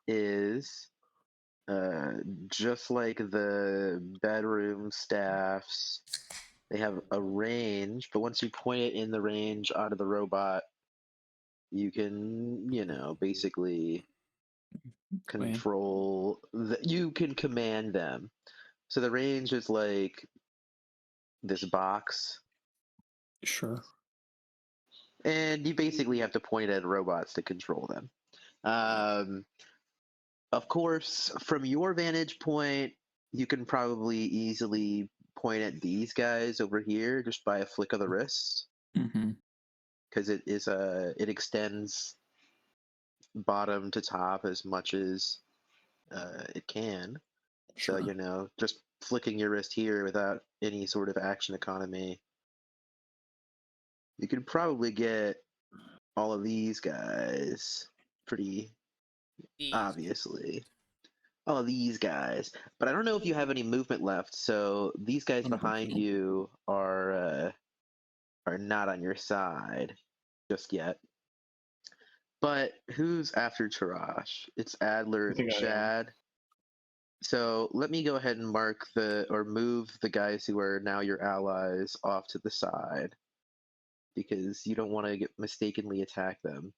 is just like the bedroom staffs. They have a range, but once you point it in the range onto the robot, you can, basically control. You can command them. So the range is like this box. Sure. And you basically have to point at robots to control them. Of course, from your vantage point, you can probably easily point at these guys over here just by a flick of the wrist, because it extends bottom to top as much as it can. Sure. So just flicking your wrist here without any sort of action economy, you could probably get all of these guys pretty obviously. All of these guys, but I don't know if you have any movement left. So these guys behind you are not on your side just yet. But who's after Tarash? It's Adler and Chad. So let me go ahead and move the guys who are now your allies off to the side, because you don't want to mistakenly attack them.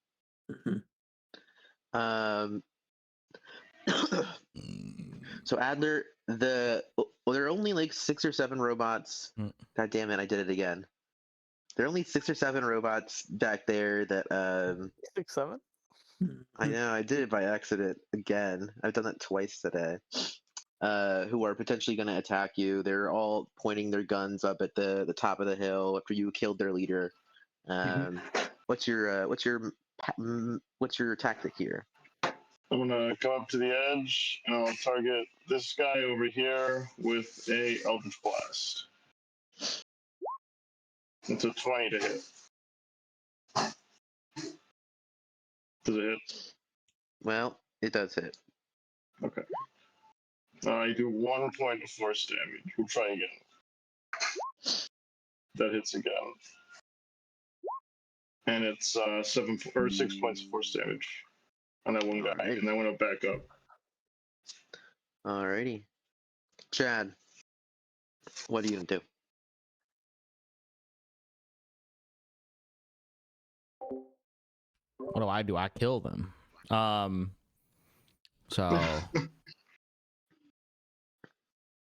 So Adler, there are only like 6 or 7 robots. God damn it, I did it again. There are only 6 or 7 robots back there that 6, 7? I know, I did it by accident again. I've done that twice today. Who are potentially going to attack you. They're all pointing their guns up at the top of the hill after you killed their leader. What's your tactic here? I'm gonna come up to the edge and I'll target this guy over here with a Eldritch Blast. It's a 20 to hit. Does it hit? Well, it does hit. Okay. You do 1 point of force damage. We'll try again. That hits again. And it's 6 points of force damage on that one guy. Alrighty. And then I'm gonna back up. Alrighty. Chad, what are you gonna do? What do? I kill them.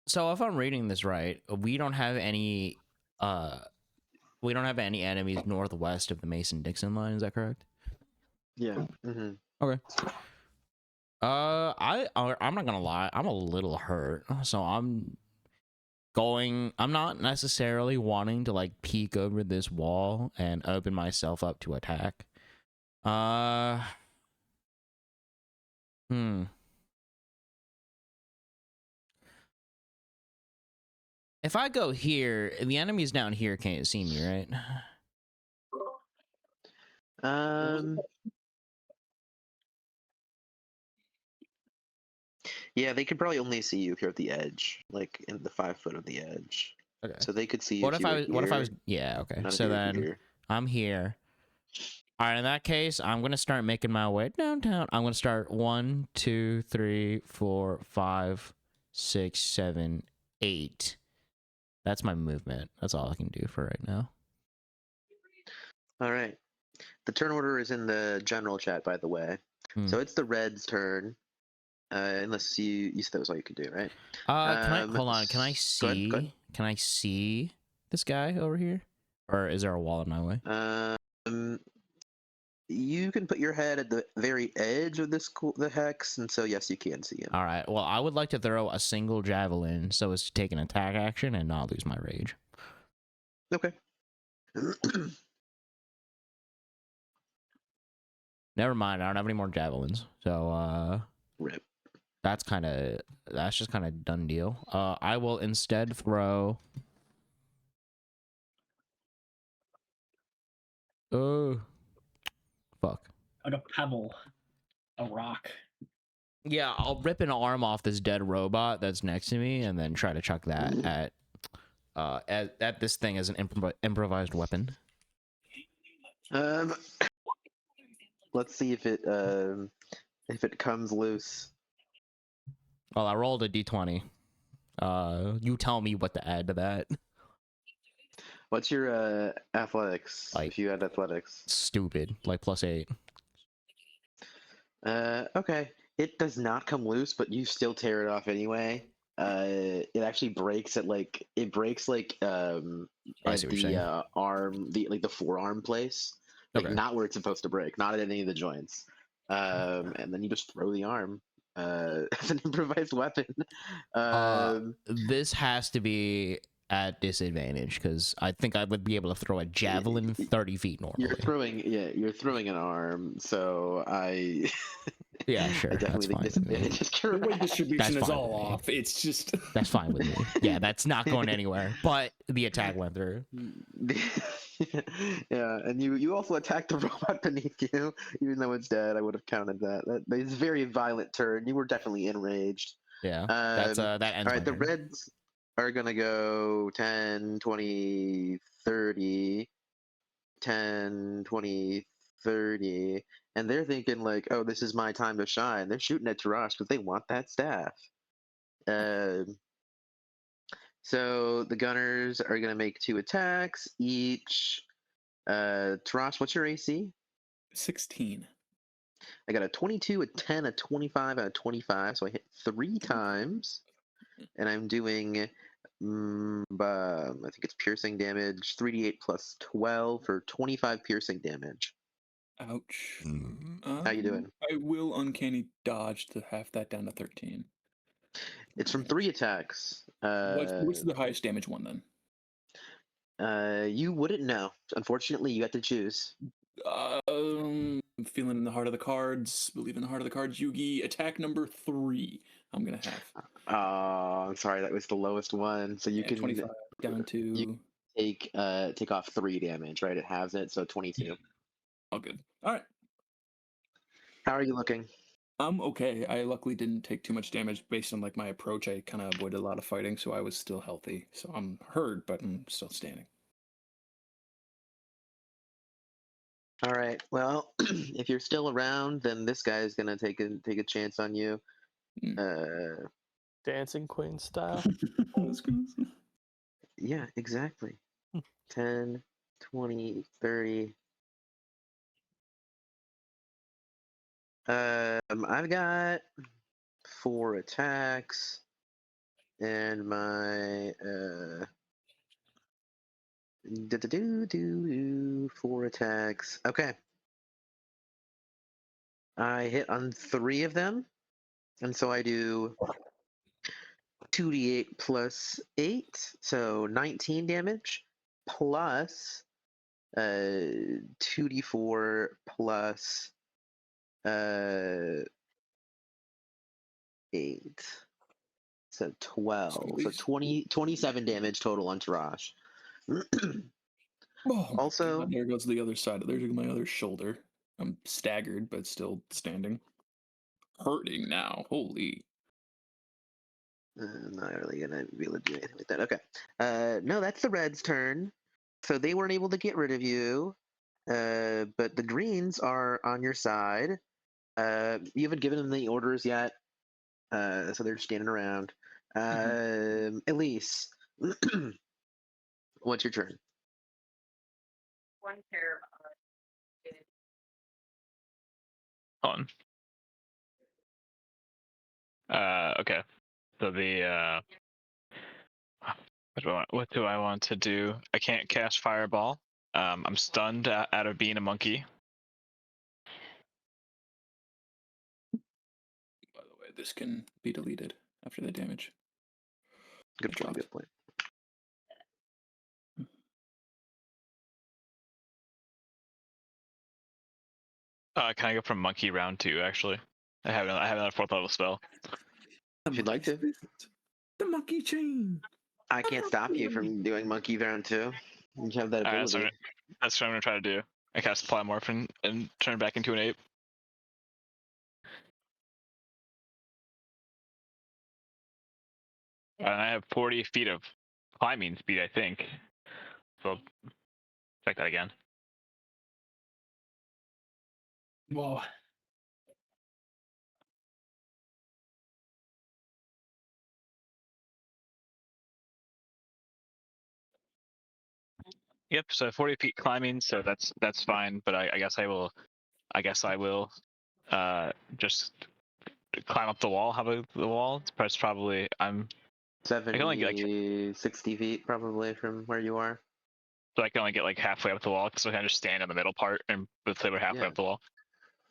So if I'm reading this right, we don't have any enemies northwest of the Mason-Dixon line, is that correct? Yeah. Okay. I'm not gonna lie, I'm a little hurt, so I'm not necessarily wanting to like peek over this wall and open myself up to attack. If I go here, the enemies down here can't see me, right? Yeah, they could probably only see you if you're at the edge, like in the 5 foot of the edge. Okay. So they could see you. What if I was? Yeah. Okay. So then I'm here. All right. In that case, I'm gonna start making my way downtown. I'm gonna start 1, 2, 3, 4, 5, 6, 7, 8. That's my movement. That's all I can do for right now. All right. The turn order is in the general chat, by the way. So it's the Reds' turn. Unless you said that was all you could do, right? Hold on. Can I see? Go ahead. Can I see this guy over here? Or is there a wall in my way? You can put your head at the very edge of the hex, and so yes, you can see him. All right. Well, I would like to throw a single javelin so as to take an attack action and not lose my rage. Okay. Never mind. I don't have any more javelins. So rip. That's just kind of done deal. I will instead throw. Oh, fuck. Like a pebble, a rock. Yeah, I'll rip an arm off this dead robot that's next to me, and then try to chuck that at this thing as an improvised weapon. Let's see if it if it comes loose. Well, I rolled a d20. You tell me what to add to that. What's your athletics? Like- if you had athletics. Stupid. Like +8. Okay. It does not come loose, but you still tear it off anyway. It actually breaks at like I see at what you're saying. the arm, the forearm place, like Okay. not where it's supposed to break, not at any of the joints. And then you just throw the arm as an improvised weapon. This has to be at disadvantage because I think I would be able to throw a javelin 30 feet normally. You're throwing an arm, so I Yeah, sure. I That's definitely think fine with me. disadvantage is The weight correct. distribution That's is fine all with me. off. It's just That's fine with me. Yeah, that's not going anywhere. But the attack went through. Yeah, and you also attacked the robot beneath you, even though it's dead. I would have counted that. It's a very violent turn. You were definitely enraged. Yeah, that's that ends All my right, the turn. reds are gonna go 10, 20, 30, 10, 20, 30, and they're thinking like, oh, this is my time to shine. They're shooting at Tarash because they want that staff. So the gunners are gonna make 2 attacks each. Tarash, what's your AC? 16. I got a 22, a 10, a 25, and a 25, so I hit 3 times, and I'm doing, I think it's piercing damage, 3d8 plus 12 for 25 piercing damage. Ouch. How you doing? I will uncanny dodge to half that down to 13. It's from 3 attacks. What's the highest damage one then? You wouldn't know. Unfortunately, you have to choose. Feeling in the heart of the cards. Believe in the heart of the cards. Yugi. Attack number 3. I'm gonna have. Oh, I'm sorry, that was the lowest one. So you Yeah, can 25 down to. take off 3 damage, right? It has it, so 22. All good. All right. How are you looking? I'm okay. I luckily didn't take too much damage based on like my approach. I kind of avoided a lot of fighting, so I was still healthy. So I'm hurt, but I'm still standing. All right. Well, if you're still around, then this guy is gonna take a chance on you. Dancing Queen style. Yeah, exactly. 10, 20, 30. I've got 4 attacks, and my 4 attacks. Okay. I hit on 3 of them, and so I do 2d8 plus 8, so 19 damage, plus 2d4 plus 8. So 12. So 27 damage total on Tarash. Oh, Also, God, there goes the other side. There's my other shoulder. I'm staggered, but still standing. Hurting now. Holy. I'm not really gonna be able to do anything with that. Okay. No, that's the Reds' turn. So they weren't able to get rid of you. But the Greens are on your side. You haven't given them the orders yet. So they're standing around. Elise, what's your turn? One pair On. Okay. So the what do I want to do? I can't cast Fireball. I'm stunned out of being a monkey. By the way, this can be deleted after the damage. Good point. Good point. Can I go from monkey round 2? Actually, I have another 4th level spell. If you'd like to. The monkey chain. I can't stop you from doing monkey round 2. You have that ability. Alright, that's what I'm gonna try to do. I cast Polymorph and turn back into an ape. And I have 40 feet of climbing speed, I think. So check that again. Whoa. Yep. So 40 feet climbing, so that's fine. But I guess I will. Just climb up the wall. How about the wall? It's probably I can only get 60 feet probably from where you are. so I can only get like halfway up the wall because I can just stand in the middle part and let's say we're halfway up the wall.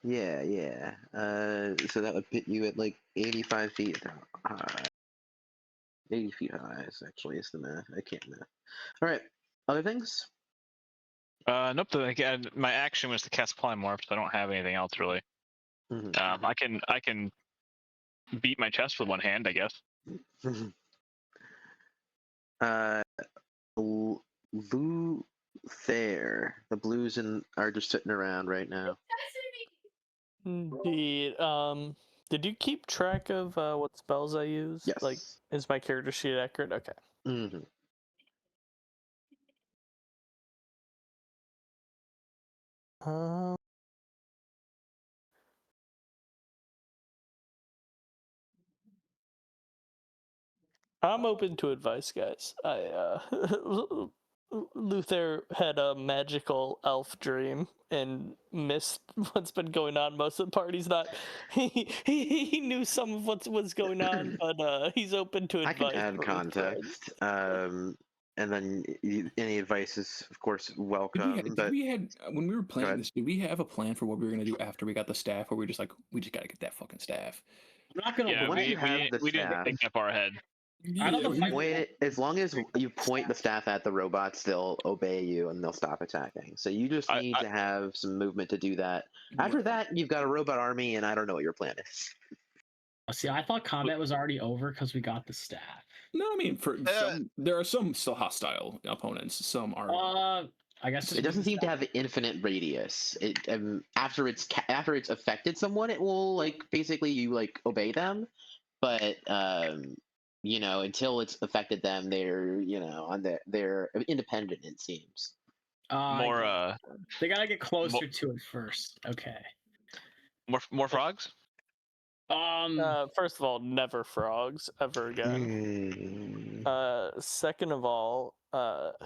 Yeah, yeah. So that would put you at like 85 feet high. 80 feet high is actually is the math. I can't math. All right. Other things? Nope. Again, my action was to cast Polymorph, so I don't have anything else really. Mm-hmm. I can beat my chest with one hand, I guess. Luther. The blues are just sitting around right now. Indeed. Did you keep track of what spells I use? Yes. Like, is my character sheet accurate? Okay. Mm-hmm. I'm open to advice, guys. Luther had a magical elf dream and missed what's been going on. Most of the party's not. He knew some of what was going on, but he's open to I can advice. add context. And then any advice is, of course, welcome. Did we had when we were planning ahead. this? Did we have a plan for what we were gonna do after we got the staff, or we were just like, we just gotta get that fucking staff? I'm not gonna. Yeah, once we you have the didn't staff, think that far ahead. I don't know if point it, as long as you point the staff at the robots, they'll obey you and they'll stop attacking. So you just need to have some movement to do that. After that, you've got a robot army, and I don't know what your plan is. See, I thought combat was already over because we got the staff. No, I mean there are some still hostile opponents. Some are. I guess It doesn't seem to have an infinite radius. It after it's affected someone, it will like basically you like obey them, but until it's affected them, they're they're independent. It seems. They gotta get closer to it first. Okay. More frogs. First of all, never frogs ever again. Second of all,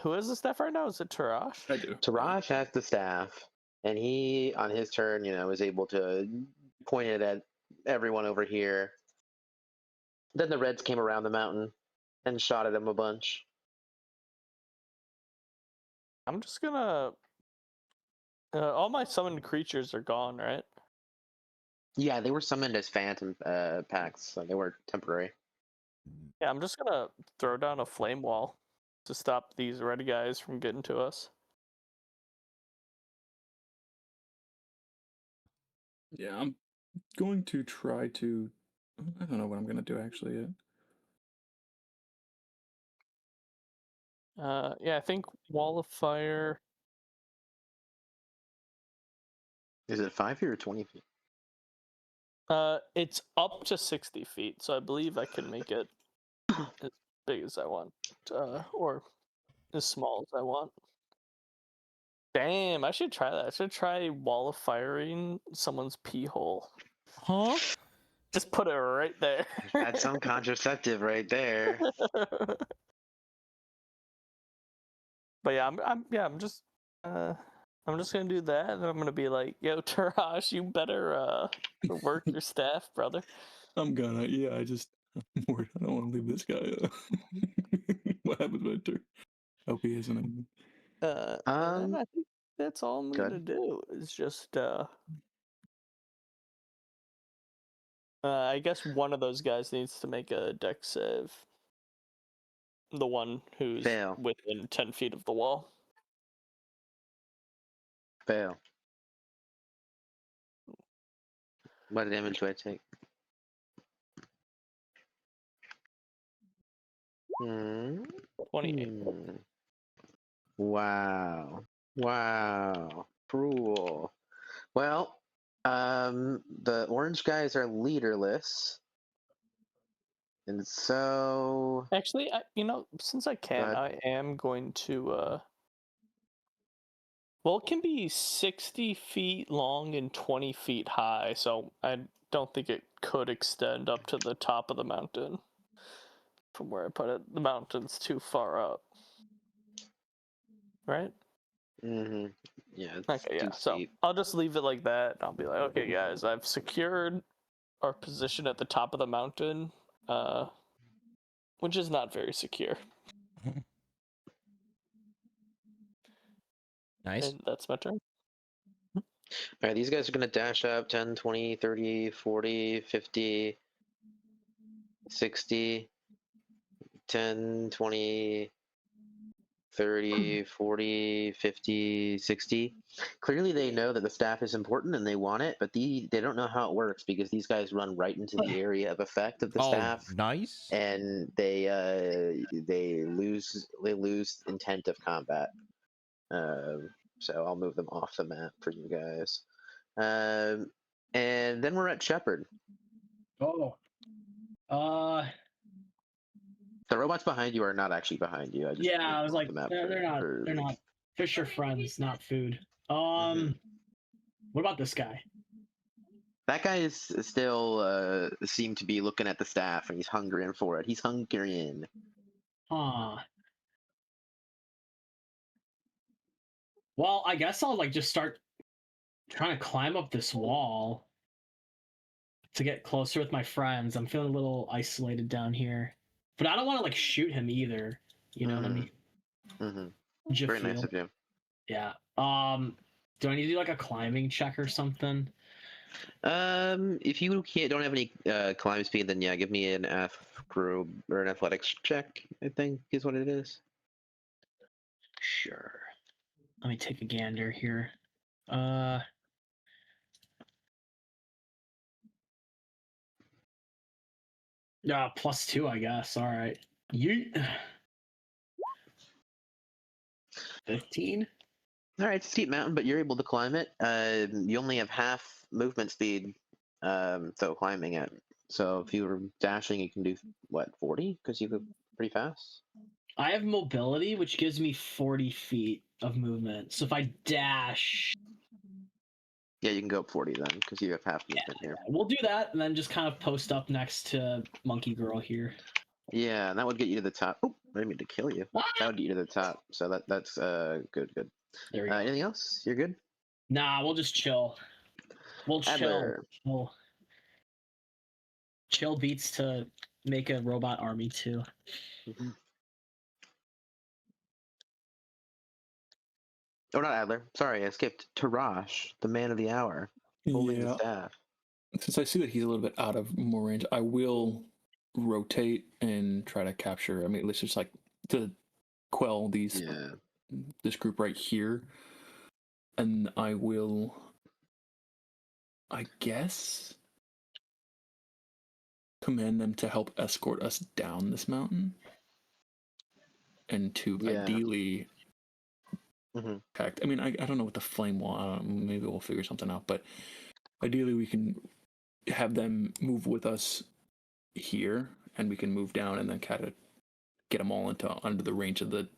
who has the staff right now? Is it Tarash? I do. Tarash has the staff, and he, on his turn, is able to point it at everyone over here. Then the Reds came around the mountain and shot at him a bunch. I'm just gonna. All my summoned creatures are gone, right? Yeah, they were summoned as phantom packs, so they were temporary. Yeah, I'm just gonna throw down a flame wall to stop these red guys from getting to us. Yeah, I'm going to try to. I don't know what I'm gonna do actually yet. Yeah, I think wall of fire. Is it 5 feet or 20 feet? It's up to 60 feet, so I believe I can make it as big as I want, or as small as I want. Damn, I should try that. I should try wall of firing someone's pee hole. Huh? Just put it right there. That's some contraceptive right there. But yeah, I'm just gonna do that, and I'm gonna be like, "Yo, Tarash, you better work your staff, brother." I'm gonna. Yeah, I'm worried. I don't want to leave this guy. What happens when I turn? Hope he isn't. And then I think that's all I'm gonna do. Is just I guess one of those guys needs to make a dex save. The one who's within 10 feet of the wall. Fail. What damage do I take? 28. Wow. Cruel. Well, the orange guys are leaderless. And so Actually, since I can, I am going to well, it can be 60 feet long and 20 feet high, so I don't think it could extend up to the top of the mountain. From where I put it, the mountain's too far up. Right? Mm-hmm. Yeah. Okay, yeah. So I'll just leave it like that. I'll be like, okay, guys, I've secured our position at the top of the mountain, which is not very secure. Nice. And that's my turn. All right, these guys are going to dash up 10, 20, 30, 40, 50, 60, 10, 20, 30, 40, 50, 60. Clearly they know that the staff is important and they want it, but they don't know how it works because these guys run right into the area of effect of the staff. Nice. And they lose intent of combat. So I'll move them off the map for you guys. And then we're at Shepherd. Oh. The robots behind you are not actually behind you. I was like, they're not. Fish are friends, not food. What about this guy? That guy is still seemed to be looking at the staff, and he's hungering for it. He's hungering. Well, I guess I'll just start trying to climb up this wall to get closer with my friends. I'm feeling a little isolated down here, but I don't want to shoot him either. You know what I mean? Very nice of you. Yeah. Do I need to do a climbing check or something? If you don't have any climb speed, then yeah, give me an an athletics check. I think is what it is. Sure. Let me take a gander here. Yeah, +2, I guess. All right. Yeet. 15. All right, it's a steep mountain, but you're able to climb it. You only have half movement speed, so climbing it. So if you were dashing, you can do what 40 because you go pretty fast. I have mobility, which gives me 40 feet of movement. So if I dash, yeah, you can go up 40 then because you have half movement here. We'll do that, and then just kind of post up next to Monkey Girl here. Yeah, and that would get you to the top. Oh, I didn't mean to kill you. That would get you to the top. So that's good. There we go. Anything else? You're good? Nah, we'll just chill. We'll chill. Chill beats to make a robot army too. Oh, not Adler. Sorry, I skipped. Tarash, the man of the hour, holding the staff. Since I see that he's a little bit out of more range, I will rotate and try to capture. I mean, let's just to quell this group right here, and I will, I guess, command them to help escort us down this mountain, and to ideally. Packed. I mean, I don't know what the flame wall. Maybe we'll figure something out. But ideally, we can have them move with us here, and we can move down, and then kind of get them all under the range of the.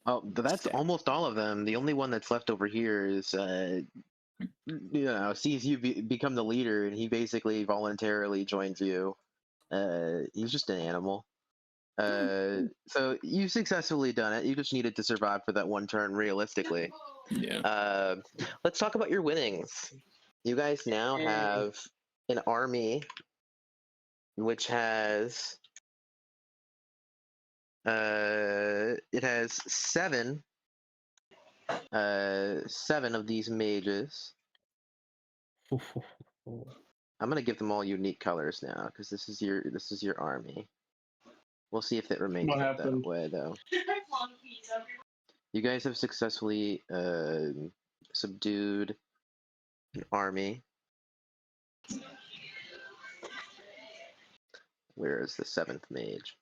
Oh, that's almost all of them. The only one that's left over here is, sees you become the leader, and he basically voluntarily joins you. He's just an animal. So you've successfully done it. You just needed to survive for that one turn realistically. Yeah. Let's talk about your winnings. You guys now have an army which has it has seven of these mages. I'm gonna give them all unique colors now because this is your army. We'll see if it remains that way, though. You guys have successfully subdued an army. Where is the 7th mage?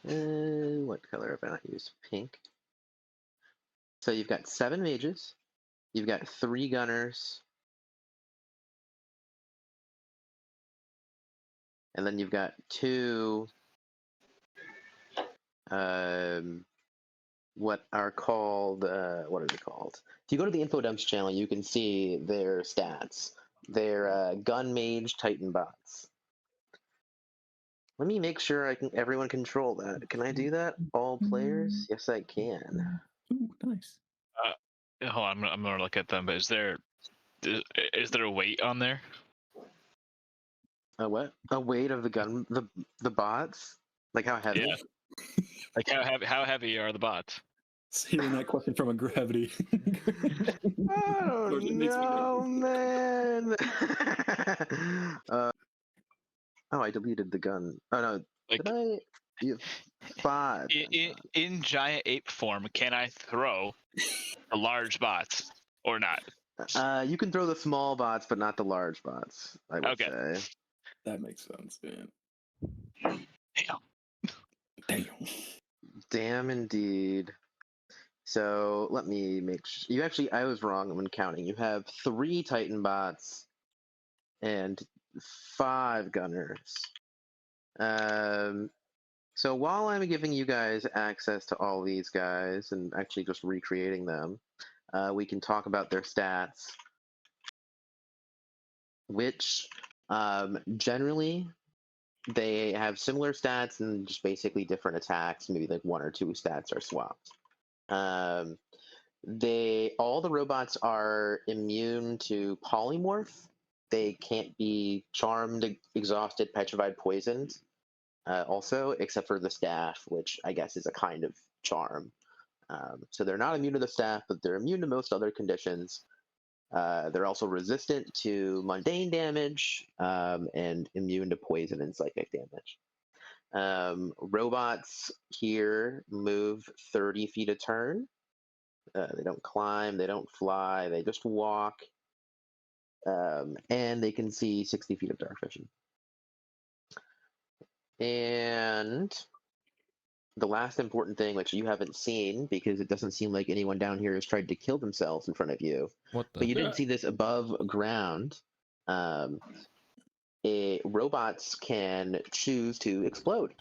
What color have I not used? Pink. So you've got 7 mages. You've got 3 gunners. And then you've got 2 what are called what are they called? If you go to the info dumps channel, you can see their stats. They're gun mage titan bots. Let me make sure everyone control that. Can I do that? All players? Yes, I can. Ooh, nice. Hold on, I'm gonna look at them. But is there a weight on there? A what? A weight of the gun, the bots? Like how heavy? Yeah. Like how heavy are the bots? Hearing that question from a gravity. I don't know, man. I deleted the gun. Oh no, Like, did I? You have 5. In giant ape form, can I throw the large bots or not? You can throw the small bots, but not the large bots. I would say. That makes sense, man. Damn. Damn, indeed. So let me make sure. You actually, I was wrong when counting. You have 3 Titan bots and 5 gunners. So while I'm giving you guys access to all these guys and actually just recreating them, we can talk about their stats, which generally they have similar stats and just basically different attacks. Maybe like 1 or 2 stats are swapped. All the robots are immune to polymorph. They can't be charmed, exhausted, petrified, poisoned. Also, except for the staff, which I guess is a kind of charm. So they're not immune to the staff, but they're immune to most other conditions. They're also resistant to mundane damage and immune to poison and psychic damage. Robots here move 30 feet a turn. They don't climb, they don't fly, they just walk. And they can see 60 feet of dark vision. And the last important thing, which you haven't seen because it doesn't seem like anyone down here has tried to kill themselves in front of you, but you did see this above ground. Robots can choose to explode.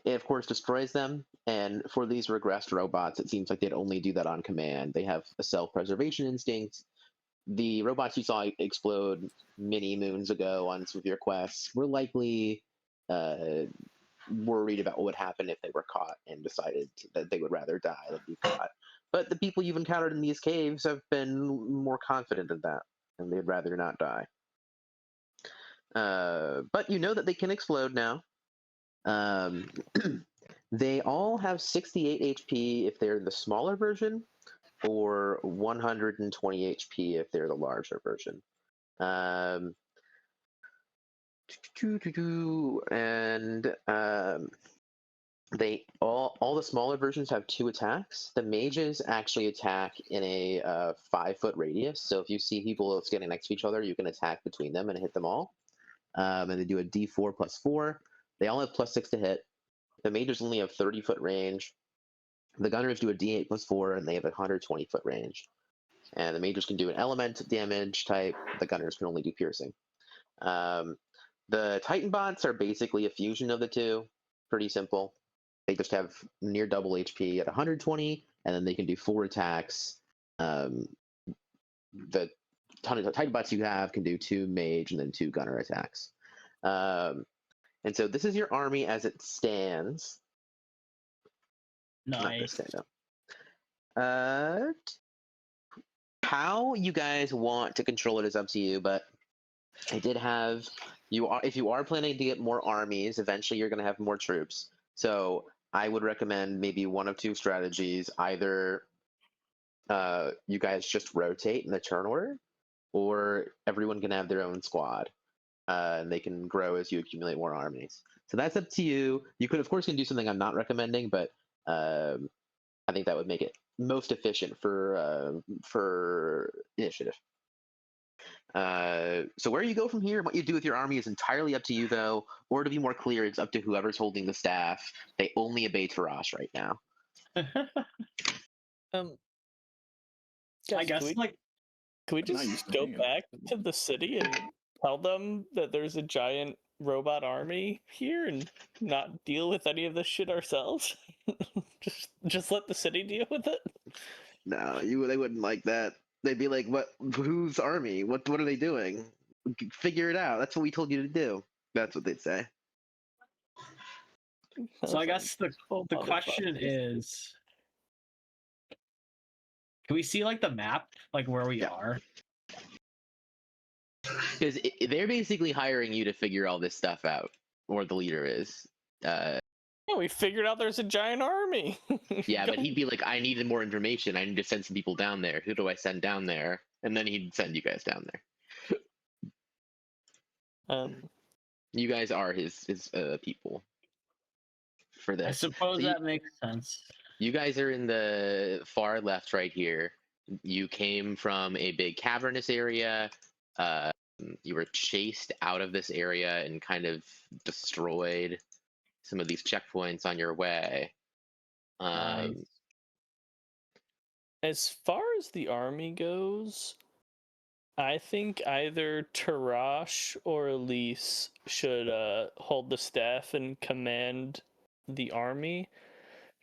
It, of course, destroys them. And for these regressed robots, it seems like they'd only do that on command. They have a self-preservation instinct. The robots you saw explode many moons ago on some of your quests were likely worried about what would happen if they were caught and decided that they would rather die than be caught. But the people you've encountered in these caves have been more confident in that, and they'd rather not die. But you know that they can explode now. They all have 68 HP if they're the smaller version, or 120 HP if they're the larger version. And they all the smaller versions have 2 attacks. The mages actually attack in a 5-foot radius. So if you see people standing next to each other, you can attack between them and hit them all. And they do a D4 plus 4. They all have plus 6 to hit. The mages only have 30-foot range. The gunners do a D8 plus 4, and they have a 120-foot range. And the mages can do an element damage type. The gunners can only do piercing. The Titan bots are basically a fusion of the two. Pretty simple. They just have near double HP at 120, and then they can do 4 attacks. The Titan bots you have can do 2 mage and then 2 gunner attacks. And so this is your army as it stands. Nice. Not this guy, no. How you guys want to control it is up to you, but I did have if you are planning to get more armies, eventually you're going to have more troops. So I would recommend maybe 1 of 2 strategies. Either you guys just rotate in the turn order, or everyone can have their own squad, and they can grow as you accumulate more armies. So that's up to you. You could, of course, do something I'm not recommending, but I think that would make it most efficient for initiative. So where you go from here and what you do with your army is entirely up to you, though. Or to be more clear, it's up to whoever's holding the staff. They only obey Tarash right now. Guys, I guess can we just go back to the city and tell them that there's a giant robot army here and not deal with any of this shit ourselves? just let the city deal with it? No, they wouldn't like that. They'd be like, "What? Whose army? What are they doing? Figure it out. That's what we told you to do." That's what they'd say. So I guess the question is, can we see like the map, like where we are? Because they're basically hiring you to figure all this stuff out, or the leader is. Yeah, we figured out there's a giant army. Yeah, but he'd be like, I need more information. I need to send some people down there. Who do I send down there? And then he'd send you guys down there. You guys are his people for this. I suppose that makes sense. You guys are in the far left right here. You came from a big cavernous area. You were chased out of this area and kind of destroyed some of these checkpoints on your way. Nice. As far as the army goes, I think either Tarash or Elise should hold the staff and command the army,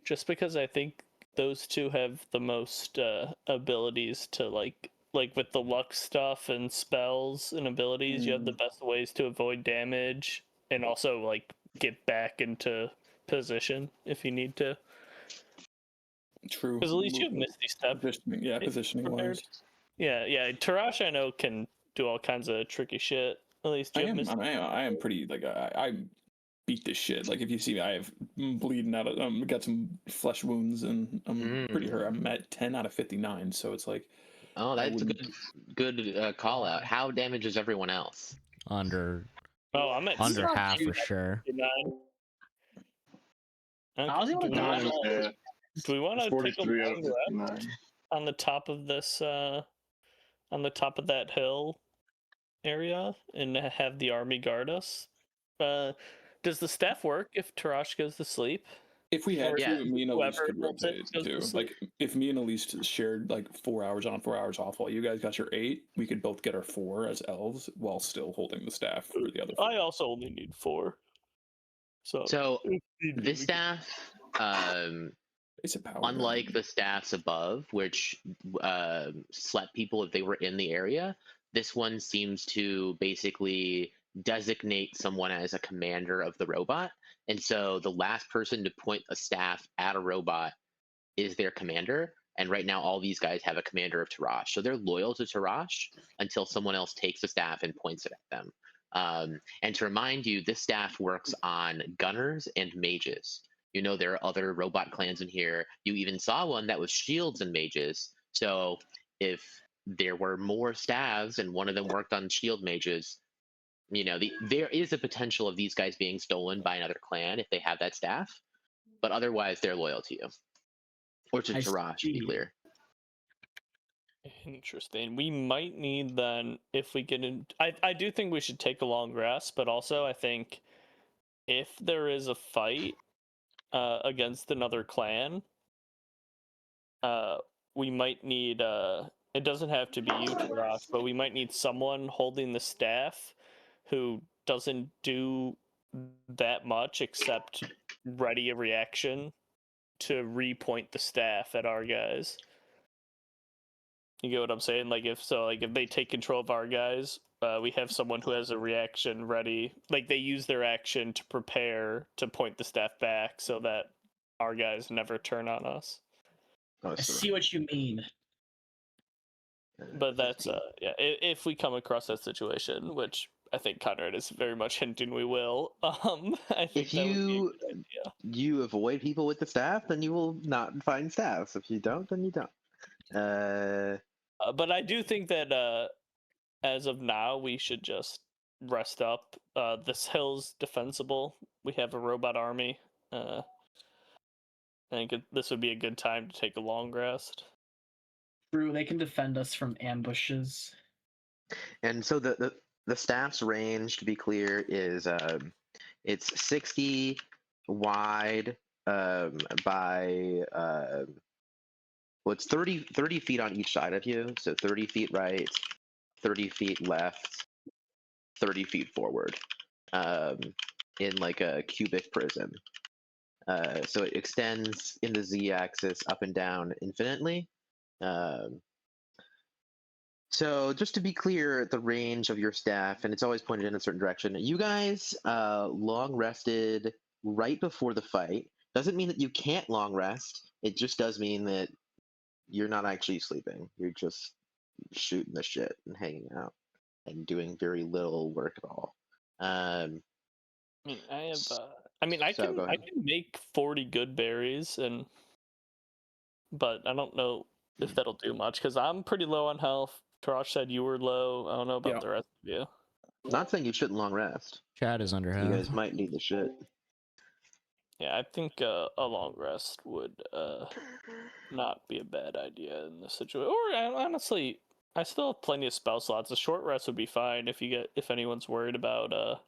just because I think those two have the most abilities to like with the luck stuff and spells and abilities. You have the best ways to avoid damage and also like get back into position if you need to. True. Because at least you have Misty Step. Positioning wise. Yeah. Tarash, I know, can do all kinds of tricky shit. At least you have Misty. I am pretty like I beat this shit. Like if you see me, I have bleeding out of got some flesh wounds and I'm pretty hurt. I'm at 10 out of 59, so it's like. Oh, that's a good call out. How damage is everyone else? Under. Oh, I'm at under half for sure. I was able to dodge all. Do we want to take a long rest on the top of this, on the top of that hill area, and have the army guard us? Does the staff work if Tarash goes to sleep? If we had to, me and Elise could rotate too. Like if me and Elise shared like 4 hours on, 4 hours off, while you guys got your 8, we could both get our 4 as elves while still holding the staff for the other 4. I also only need 4. So this staff, unlike the staffs above, which slept people if they were in the area, this one seems to basically designate someone as a commander of the robot. And so the last person to point a staff at a robot is their commander. And right now, all these guys have a commander of Tarash. So they're loyal to Tarash until someone else takes the staff and points it at them. And to remind you, this staff works on gunners and mages. You know, there are other robot clans in here. You even saw one that was shields and mages. So if there were more staffs and one of them worked on shield mages, you know, there is a potential of these guys being stolen by another clan if they have that staff. But otherwise, they're loyal to you. Or to Tarash, to be clear. Interesting. We might need then, if we get in... I do think we should take a long rest, but also I think if there is a fight against another clan, we might need... it doesn't have to be you, Tarash, but we might need someone holding the staff who doesn't do that much except ready a reaction to repoint the staff at our guys. You get what I'm saying? Like if they take control of our guys, we have someone who has a reaction ready. Like they use their action to prepare to point the staff back so that our guys never turn on us. I see what you mean. But that's if we come across that situation, which I think Conrad is very much hinting we will. I think if you avoid people with the staff, then you will not find staffs. If you don't, then you don't. But I do think that as of now, we should just rest up. This hill's defensible. We have a robot army. I think this would be a good time to take a long rest. True, they can defend us from ambushes. And so the staff's range, to be clear, is it's 60 wide by well, it's 30 feet on each side of you. So 30 feet right, 30 feet left, 30 feet forward, in like a cubic prism. So it extends in the z-axis up and down infinitely. So just to be clear, the range of your staff, and it's always pointed in a certain direction. You guys long rested right before the fight. Doesn't mean that you can't long rest. It just does mean that you're not actually sleeping. You're just shooting the shit and hanging out and doing very little work at all. I mean, I have. I can make 40 good berries, but I don't know if that'll do much because I'm pretty low on health. Tarash said you were low. I don't know about the rest of you. Not saying you shouldn't long rest. Chad is under You guys might need the shit. Yeah, I think a long rest would not be a bad idea in this situation. Or honestly, I still have plenty of spell slots. A short rest would be fine if anyone's worried about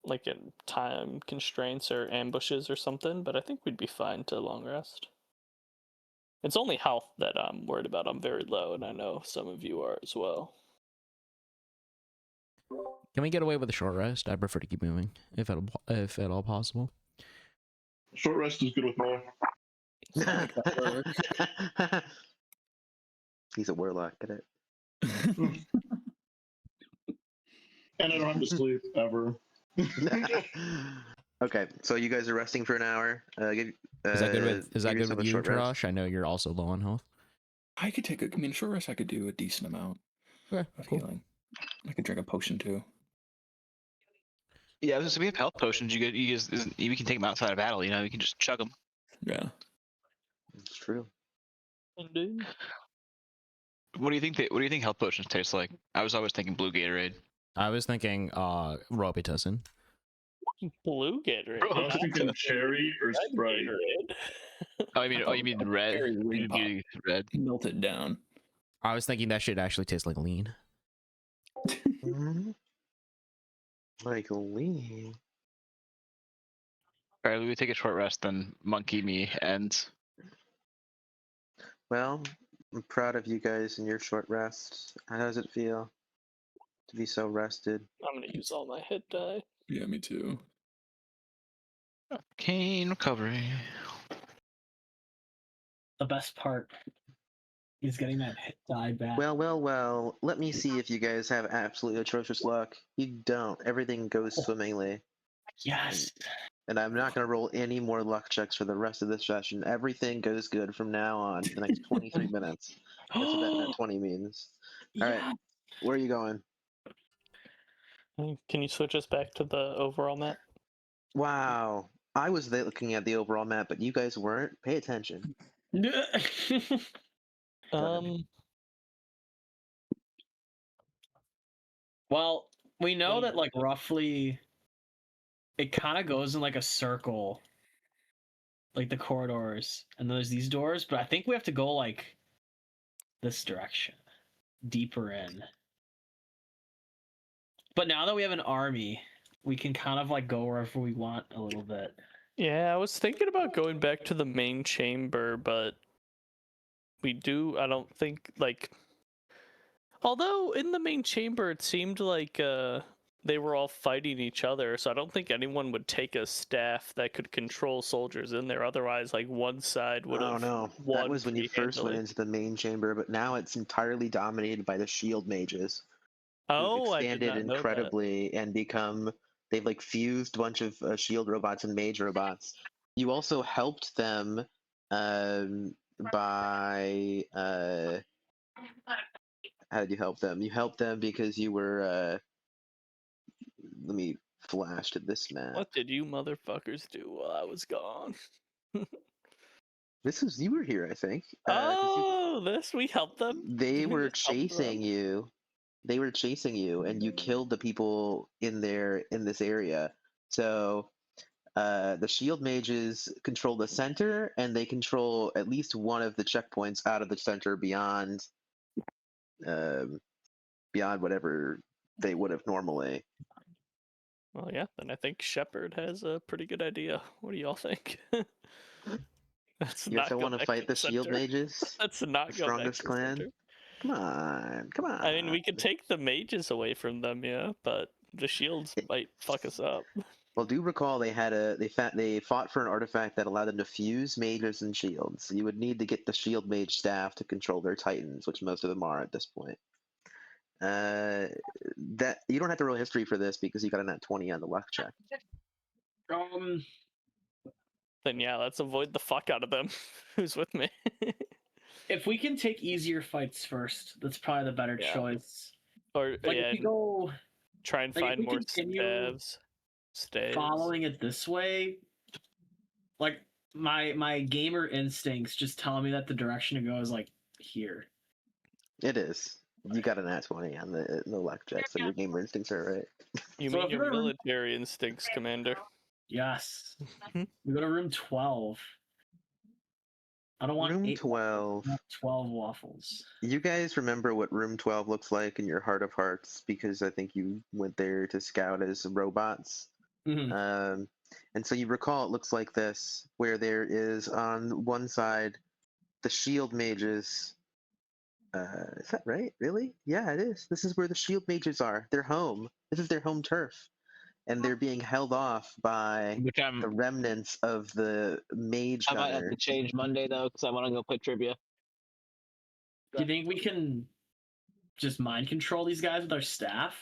like in time constraints or ambushes or something. But I think we'd be fine to long rest. It's only health that I'm worried about. I'm very low, and I know some of you are as well. Can we get away with a short rest? I prefer to keep moving, if at all possible. Short rest is good with me. He's a warlock, get it? And I don't have to sleep ever. Okay, so you guys are resting for an hour. Is that good with you, Tarash? I know you're also low on health. I could take short rest. I could do a decent amount of healing. I could drink a potion too. Yeah, we have health potions. You can take them outside of battle. You can just chug them. Yeah, it's true. Indeed. What do you think health potions taste like? I was always thinking blue Gatorade. I was thinking Robitussin. Blue Gatorade. I was thinking cherry or Sprite. Oh, you mean red? Red. Melt it down. I was thinking that should actually taste like lean. Like lean. All right, we take a short rest, then monkey me ends. Well, I'm proud of you guys in your short rest. How does it feel to be so rested? I'm gonna use all my hit die. Yeah, me too. Arcane recovery. The best part is getting that hit die back. Well. Let me see if you guys have absolutely atrocious luck. You don't. Everything goes swimmingly. Yes. And I'm not going to roll any more luck checks for the rest of this session. Everything goes good from now on for the next 23 minutes. That's what that 20 means. All right. Where are you going? Can you switch us back to the overall map? Wow. I was looking at the overall map, but you guys weren't. Pay attention. Well, we know that like roughly it kind of goes in like a circle, like the corridors, and there's these doors, but I think we have to go like this direction, deeper in. But now that we have an army, we can kind of like go wherever we want a little bit. Yeah, I was thinking about going back to the main chamber, but I don't think, like... Although, in the main chamber, it seemed like they were all fighting each other, so I don't think anyone would take a staff that could control soldiers in there. Otherwise, like, one side would have... Oh, no. That was when you first went into the main chamber, but now it's entirely dominated by the shield mages. Oh, expanded I did not incredibly and become... They've, like, fused a bunch of shield robots and mage robots. You also helped them by... How did you help them? You helped them because you were... Let me flash to this map. What did you motherfuckers do while I was gone? You were here, I think. We helped them? They were chasing you. They were chasing you, and you killed the people in this area. So the shield mages control the center, and they control at least one of the checkpoints out of the center beyond whatever they would have normally. Well, yeah, then I think Shepard has a pretty good idea. What do y'all think? You also want to fight the shield mages? That's not strongest clan. Come on. I mean, we could take the mages away from them, yeah, but the shields might fuck us up. Well, do recall they fought for an artifact that allowed them to fuse mages and shields. So you would need to get the shield mage staff to control their titans, which most of them are at this point. That you don't have to roll history for this because you got a nat 20 on the luck check. Then yeah, let's avoid the fuck out of them. Who's with me? If we can take easier fights first, that's probably the better choice. Or like if we go try and find more stays. Following it this way, like my gamer instincts just tell me that the direction to go is like here. It is. You got a nat 20 on the luck check, so your gamer instincts are right. You mean your military instincts, Commander? Yes. We go to room 12. I don't want room 12. 12 waffles. You guys remember what room 12 looks like in your heart of hearts because I think you went there to scout as robots. Mm-hmm. And so you recall it looks like this, where there is on one side the shield mages. Is that right? Really? Yeah, it is. This is where the shield mages are. Their home. This is their home turf. And they're being held off by the remnants of the mage gunner. I might have to change Monday, though, because I want to go play trivia. Do you think we can just mind control these guys with our staff?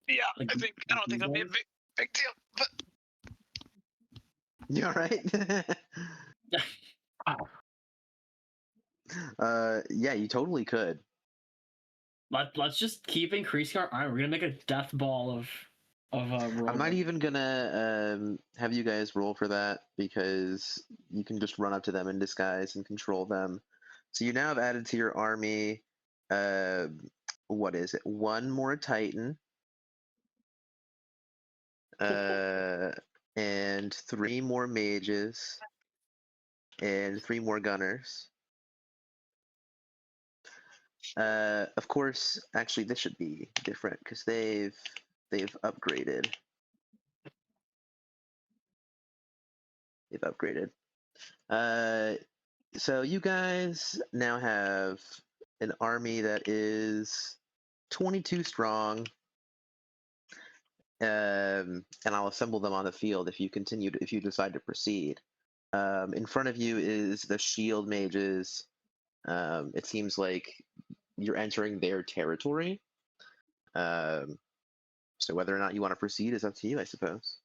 Yeah, I don't think that'll be a big deal. But you all right? Yeah, you totally could. Let's just keep increasing our armor. We're gonna make a death ball of I'm not even gonna have you guys roll for that because you can just run up to them in disguise and control them. So you now have added to your army. What is it? One more Titan. And 3 more mages. And 3 more gunners. Of course, actually, this should be different because they've upgraded. They've upgraded. So you guys now have an army that is 22 strong. And I'll assemble them on the field if you decide to proceed. In front of you is the shield mages. It seems like you're entering their territory. So whether or not you want to proceed is up to you, I suppose.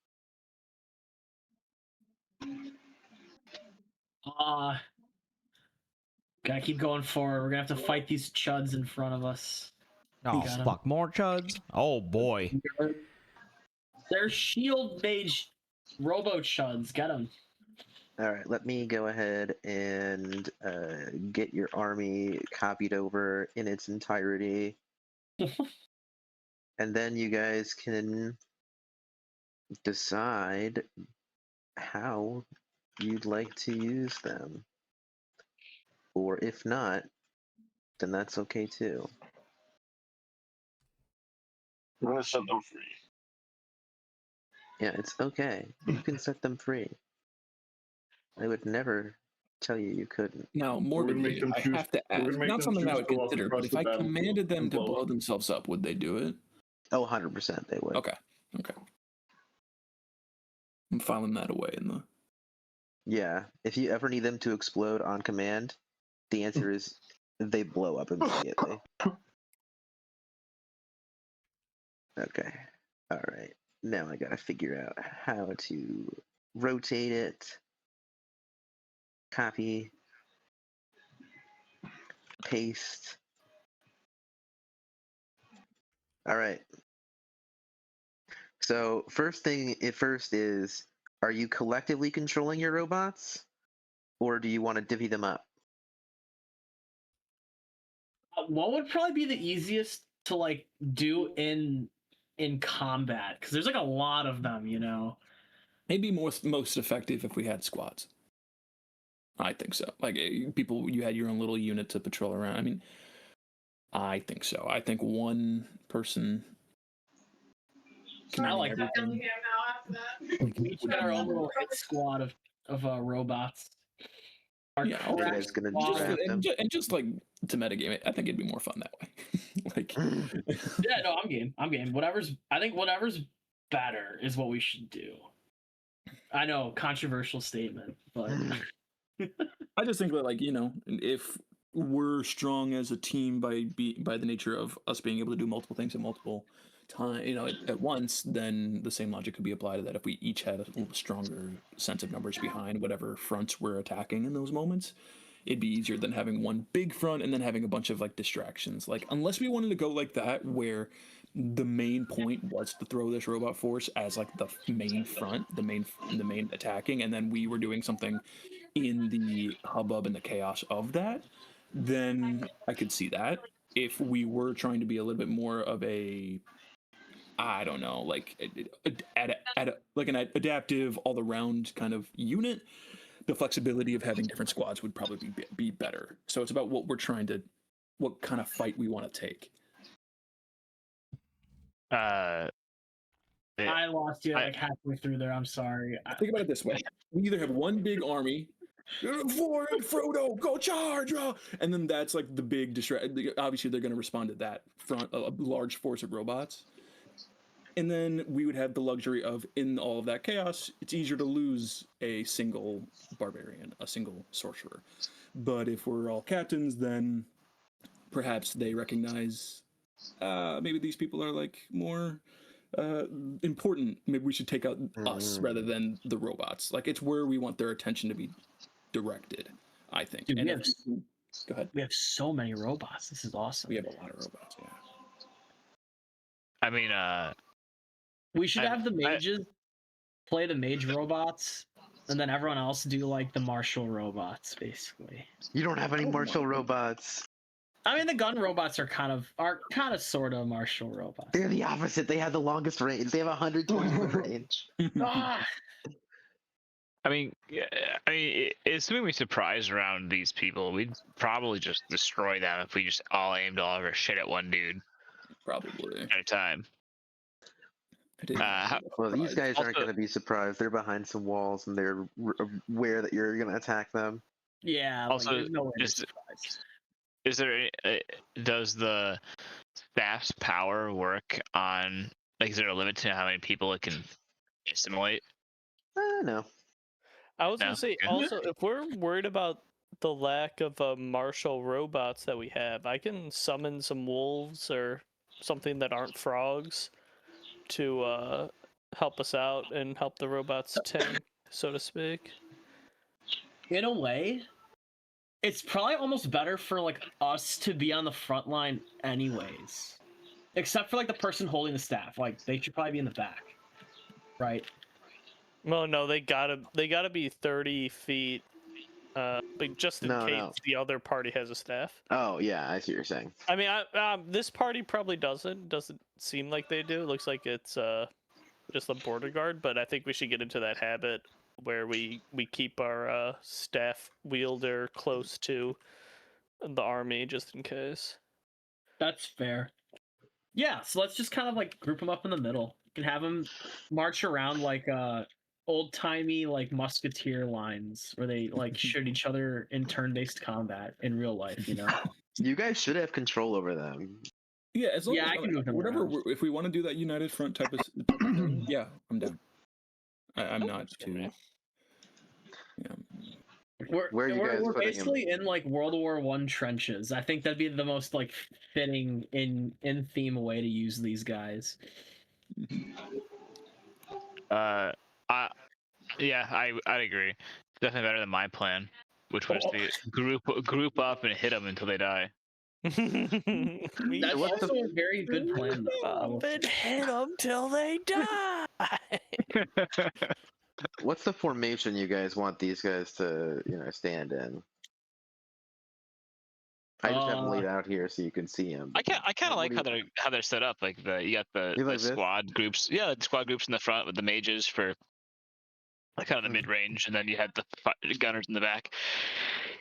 Gotta keep going forward. We're gonna have to fight these chuds in front of us. Oh, fuck, more chuds? Oh, boy. They're shield mage robo chuds. Get them. All right, let me go ahead and get your army copied over in its entirety. And then you guys can decide how you'd like to use them. Or if not, then that's okay too. I'm gonna set them free. Yeah, it's okay. You can set them free. I would never tell you you couldn't. Now, morbidly, I have to ask. Not something I would consider, but if I commanded them to blow themselves up, would they do it? Oh, 100% they would. Okay. I'm filing that away in the... Yeah, if you ever need them to explode on command, the answer is they blow up immediately. Okay. All right. Now I gotta figure out how to rotate it. Copy. Paste. All right. So first thing is, are you collectively controlling your robots? Or do you want to divvy them up? What would probably be the easiest to like do in combat? Because there's like a lot of them, you know. Maybe most effective if we had squads. I think so. Like people, you had your own little unit to patrol around. I mean, I think so. I think one person. I like that. We each got our own little hit squad of robots. Yeah, just like to metagame it, I think it'd be more fun that way. Like, yeah, no, I'm game. Whatever's better is what we should do. I know, controversial statement, but I just think that, like, if we're strong as a team by the nature of us being able to do multiple things at multiple time, at once, then the same logic could be applied to that. If we each had a little stronger sense of numbers behind whatever fronts we're attacking in those moments, it'd be easier than having one big front and then having a bunch of like distractions. Like, unless we wanted to go like that, where the main point was to throw this robot force as like the main front, the main attacking, and then we were doing something in the hubbub and the chaos of that, then I could see that. If we were trying to be a little bit more of a, I don't know, like like an adaptive all around kind of unit, the flexibility of having different squads would probably be better. So it's about what kind of fight we want to take. I lost you like halfway through there. I'm sorry. Think about it this way: we either have one big army, forward, Frodo, go charge, and then that's like the big distract. Obviously, they're going to respond to that front, a large force of robots. And then we would have the luxury of, in all of that chaos, it's easier to lose a single barbarian, a single sorcerer. But if we're all captains, then perhaps they recognize maybe these people are like more important. Maybe we should take out us rather than the robots. Like, it's where we want their attention to be directed, I think. Dude, and go ahead. We have so many robots. This is awesome. We have a lot of robots, yeah. I mean, we should have the mages play the mage robots, and then everyone else do like the martial robots, basically. You don't have any martial robots. I mean, the gun robots are kind of sort of martial robots. They're the opposite. They have the longest range. They have 120 range. I mean, assuming we surprise around these people, we'd probably just destroy them if we just all aimed all of our shit at one dude. Probably. At a time. Well, these guys aren't going to be surprised. They're behind some walls and they're aware that you're going to attack them. Yeah. Also, is there does the staff's power work on, like, is there a limit to how many people it can assimilate? No. I was gonna say also, if we're worried about the lack of martial robots that we have, I can summon some wolves or something that aren't frogs to help us out and help the robots tank, so to speak. In a way, it's probably almost better for like us to be on the front line anyways. Except for like the person holding the staff. Like, they should probably be in the back. Right? Well, no, they gotta be 30 feet, but just in case the other party has a staff. Oh yeah, I see what you're saying. I mean, this party probably doesn't seem like they do. It looks like it's just a border guard, but I think we should get into that habit where we keep our staff wielder close to the army just in case. That's fair. Yeah, so let's just kind of like group them up in the middle. You can have them march around like old-timey like musketeer lines where they like shoot each other in turn-based combat in real life, you know. You guys should have control over them. Yeah, as long as I can move them whatever. around. If we want to do that united front type of thing, yeah, I'm down. I'm not too. Yeah. We're basically in like World War I trenches. I think that'd be the most like fitting in theme way to use these guys. I'd agree. It's definitely better than my plan, which was to group up and hit them until they die. That's also a very good plan. Up and hit them till they die. What's the formation you guys want these guys to, stand in? I just have them laid out here so you can see them. I kind of like how they're set up. Like you got the squad groups. Yeah, the squad groups in the front with the mages for like kind of the mid range, and then you had the gunners in the back.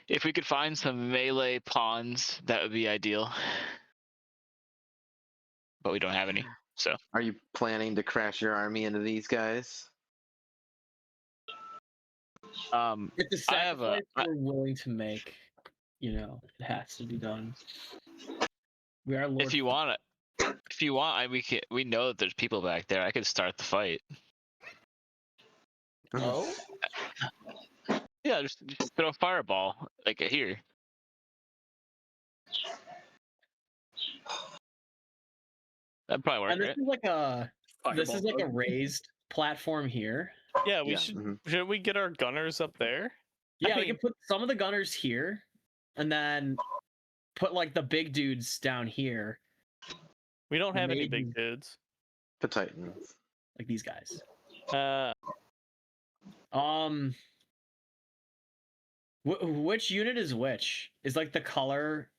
If we could find some melee pawns, that would be ideal. But we don't have any. So, are you planning to crash your army into these guys? It's a sacrifice we're willing to make. You know, it has to be done. We are. If you want it, If you want, we know that there's people back there. I could start the fight. Oh. Yeah, just throw a fireball like here. That'd probably work, And this right? is like a Fireball bug. raised platform here. Yeah, we Yeah, should. Should we get our gunners up there? Yeah, I we can put some of the gunners here, and then put like the big dudes down here. We don't have any Maybe- big dudes. The Titans. like these guys. Which unit is which? Is like the color,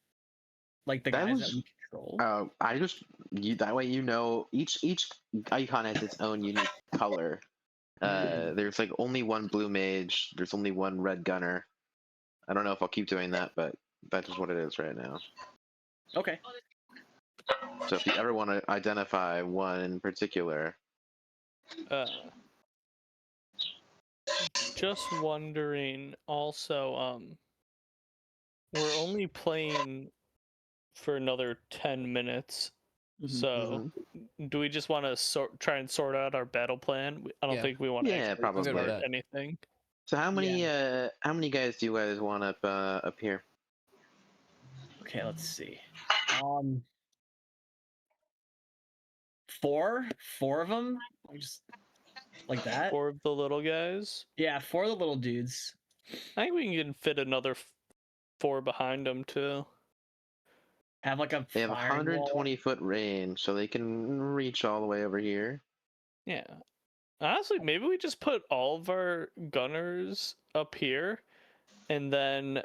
like the That guys that was- we control? I just that way you know each icon has its own unique color. There's like only one blue mage. There's only one red gunner. I don't know if I'll keep doing that, but that's just what it is right now. Okay. So if you ever want to identify one in particular, Just wondering. Also, we're only playing for another 10 minutes. So, do we just want to try and sort out our battle plan? I don't think we want to Yeah, probably. anything. So how many guys do you guys want up here? Okay, let's see. Four of them, just like that. 4 of the little guys. Yeah, 4 of the little dudes. I think we can fit another 4 behind them too. Have like a. They have firing 120 foot range, so they can reach all the way over here. Yeah. Honestly, maybe we just put all of our gunners up here, and then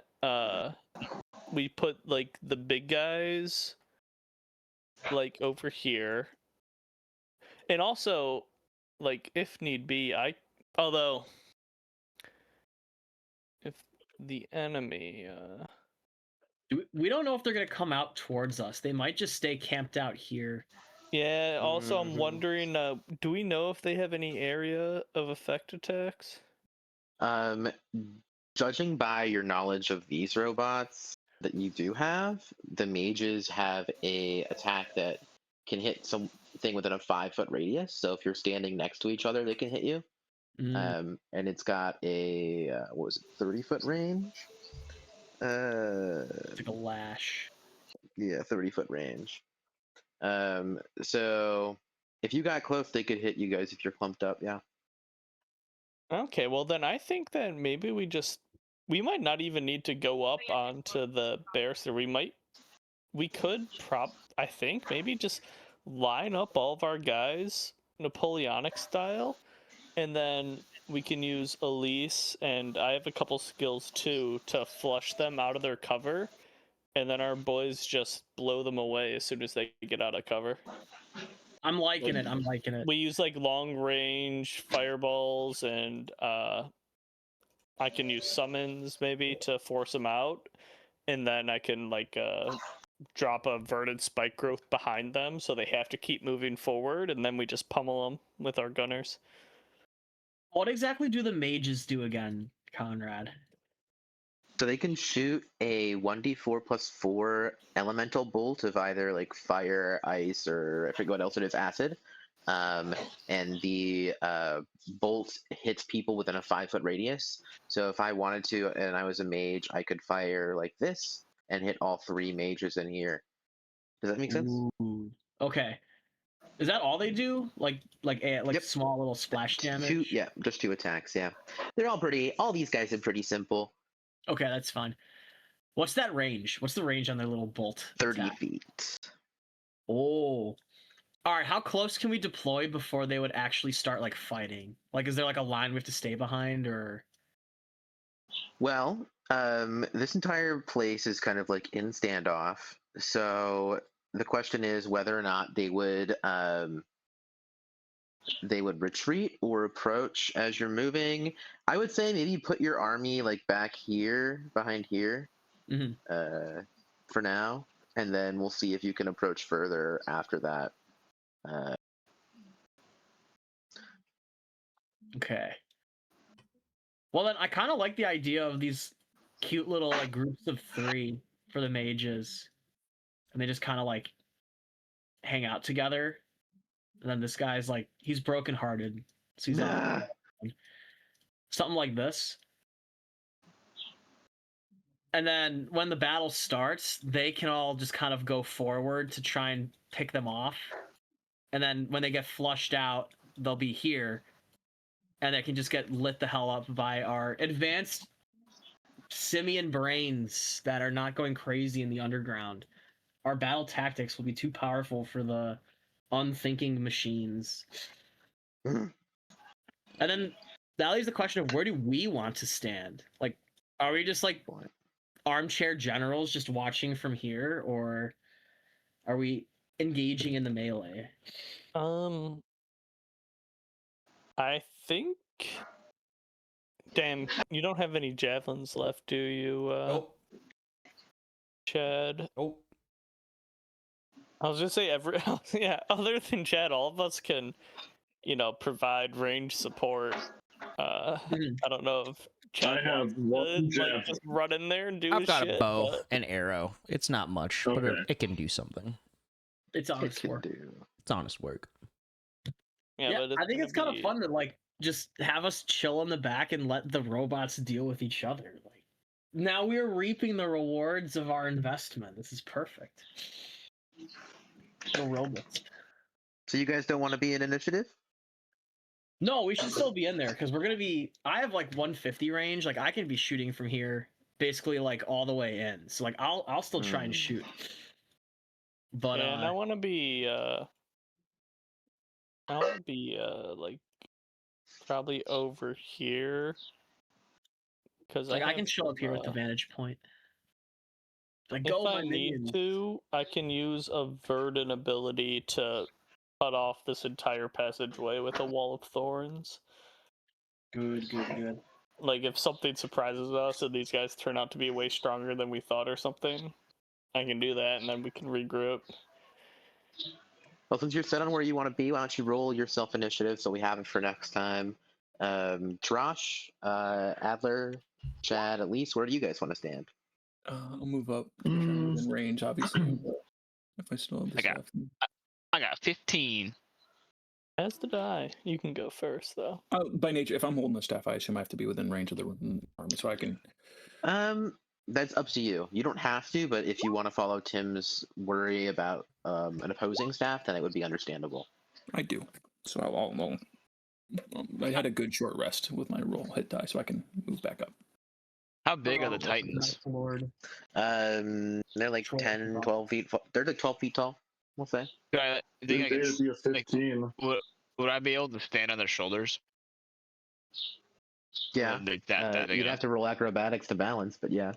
we put like the big guys like over here. And also, like if need be, although if the enemy We don't know if they're gonna come out towards us. They might just stay camped out here. Yeah, also I'm wondering, do we know if they have any area of effect attacks? Judging by your knowledge of these robots that you do have, the mages have a attack that can hit something within a 5 foot radius. So if you're standing next to each other, they can hit you. And it's got a 30 foot range? It's like a lash. Yeah, 30 foot range. So if you got close, they could hit you guys if you're clumped up. Yeah. Okay, well then I think that maybe we might not even need to go up onto the barrister. We could I think maybe just line up all of our guys Napoleonic style, and then we can use Elise, and I have a couple skills too, to flush them out of their cover, and then our boys just blow them away as soon as they get out of cover. I'm liking it. I'm liking it. We use like long range fireballs, and I can use summons maybe to force them out, and then I can like drop a verdant spike growth behind them, so they have to keep moving forward, and then we just pummel them with our gunners. What exactly do the mages do again, Conrad? So they can shoot a 1d4 plus 4 elemental bolt of either like fire, ice, or I forget what else it is, acid. And the bolt hits people within a 5 foot radius. So if I wanted to, and I was a mage, I could fire like this and hit all 3 mages in here. Does that make sense? Ooh. Okay. Is that all they do? Like Yep. small little splash damage? Just 2 attacks. Yeah, they're all these guys are pretty simple. Okay, that's fine. What's that range? What's the range on their little bolt? 30 attack? feet. Oh. All right, how close can we deploy before they would actually start like fighting? Like, is there like a line we have to stay behind, or? Well, this entire place is kind of like in standoff. So the question is whether or not they would retreat or approach as you're moving. I would say maybe put your army like back here, behind here, for now, and then we'll see if you can approach further after that. Okay. Well, then I kind of like the idea of these cute little like groups of 3 for the mages, and they just kind of like hang out together. And then this guy's like, he's brokenhearted. So he's off. Something like this. And then when the battle starts, they can all just kind of go forward to try and pick them off. And then when they get flushed out, they'll be here. And they can just get lit the hell up by our advanced simian brains that are not going crazy in the underground. Our battle tactics will be too powerful for the unthinking machines. And then that leaves the question of, where do we want to stand? Like, are we just like armchair generals just watching from here, or are we engaging in the melee? I think. Damn, you don't have any javelins left, do you? Nope. Chad. Nope. I was gonna say yeah. Other than Chad, all of us can, provide range support. I don't know if Chad wants to like just run in there and do I've his got shit, a bow but... and arrow. It's not much, but it can do something. It's honest work. It's honest work. Yeah, but I think it's kind of fun to like just have us chill in the back and let the robots deal with each other. Like, now we're reaping the rewards of our investment. This is perfect. The robots. So you guys don't want to be in initiative? No, we should still be in there because we're gonna be. I have like 150 range. Like I can be shooting from here, basically like all the way in. So like I'll still try and shoot. But yeah, and I want to be like probably over here because like I can show up here with the vantage point. Like, if I need to, I can use a verdant ability to cut off this entire passageway with a wall of thorns. Good. Like, if something surprises us and these guys turn out to be way stronger than we thought or something, I can do that, and then we can regroup. Well, since you're set on where you want to be, why don't you roll your self-initiative so we have it for next time? Tarash, Adler, Chad, Elise, where do you guys want to stand? I'll move up within range, obviously. If I still have the stuff. I got 15. As did I. You can go first, though. By nature, if I'm holding the staff, I assume I have to be within range of the army, so I can. That's up to you. You don't have to, but if you want to follow Tim's worry about an opposing staff, then it would be understandable. I do. So I had a good short rest with my roll hit die, so I can move back up. How big are the Titans? They're like 10, 12 feet. They're like 12 feet tall, we'll say. I think I It'd could, be a 15. like, would I be able to stand on their shoulders? Yeah. That you'd have to roll acrobatics to balance, but yeah.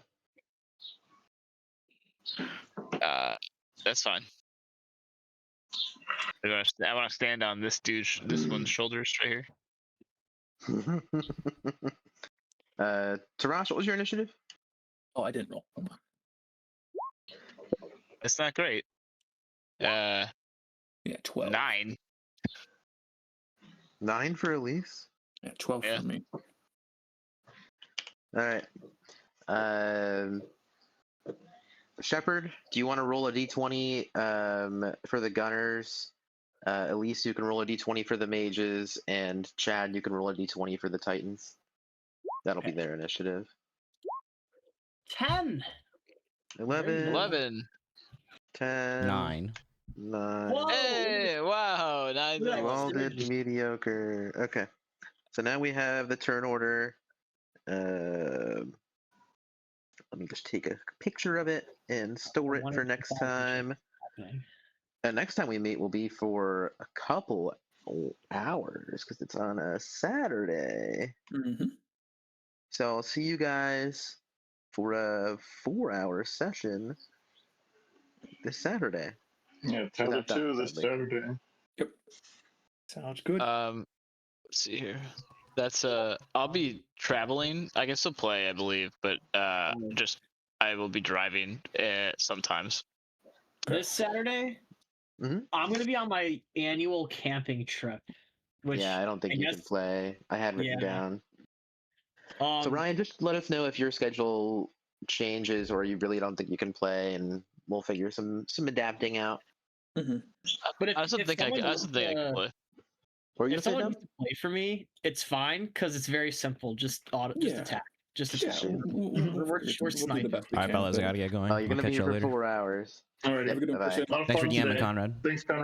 That's fine. I want to stand on this one's shoulders right here. Tarash, what was your initiative? Oh, I didn't roll. Hold on. It's not great. Yeah, 12. 9. 9 for Elise? Yeah, 12 for me. Alright. Shepard, do you want to roll a d20 for the gunners? Elise, you can roll a d20 for the mages, and Chad, you can roll a d20 for the titans. That'll be their initiative. 10. 11. 10. 9. Whoa! Hey, wow, 9. You all did mediocre. Okay. So now we have the turn order. Let me just take a picture of it and store it for next time. And next time we meet will be for a couple hours because it's on a Saturday. Mm-hmm. So I'll see you guys for a 4-hour session this Saturday. Yeah, 10 to 2 this Saturday. Yep. Sounds good. Let's see here. That's I'll be traveling. I can still play, I believe, but just I will be driving sometimes. This Saturday, I'm gonna be on my annual camping trip. Which yeah, I don't think you can play. I had written down. So Ryan, just let us know if your schedule changes or you really don't think you can play, and we'll figure some adapting out. But if, I also if think I someone also needs think I to- can play. Or you if someone needs to play for me, it's fine because it's very simple. Just attack. Just attack. We're sniping. All right, fellas, I gotta get going. Oh, you're I'll gonna be catch here y'all for later. 4 hours. All right, Yep, bye-bye. Thanks for DMing, Conrad. Thanks, Conrad.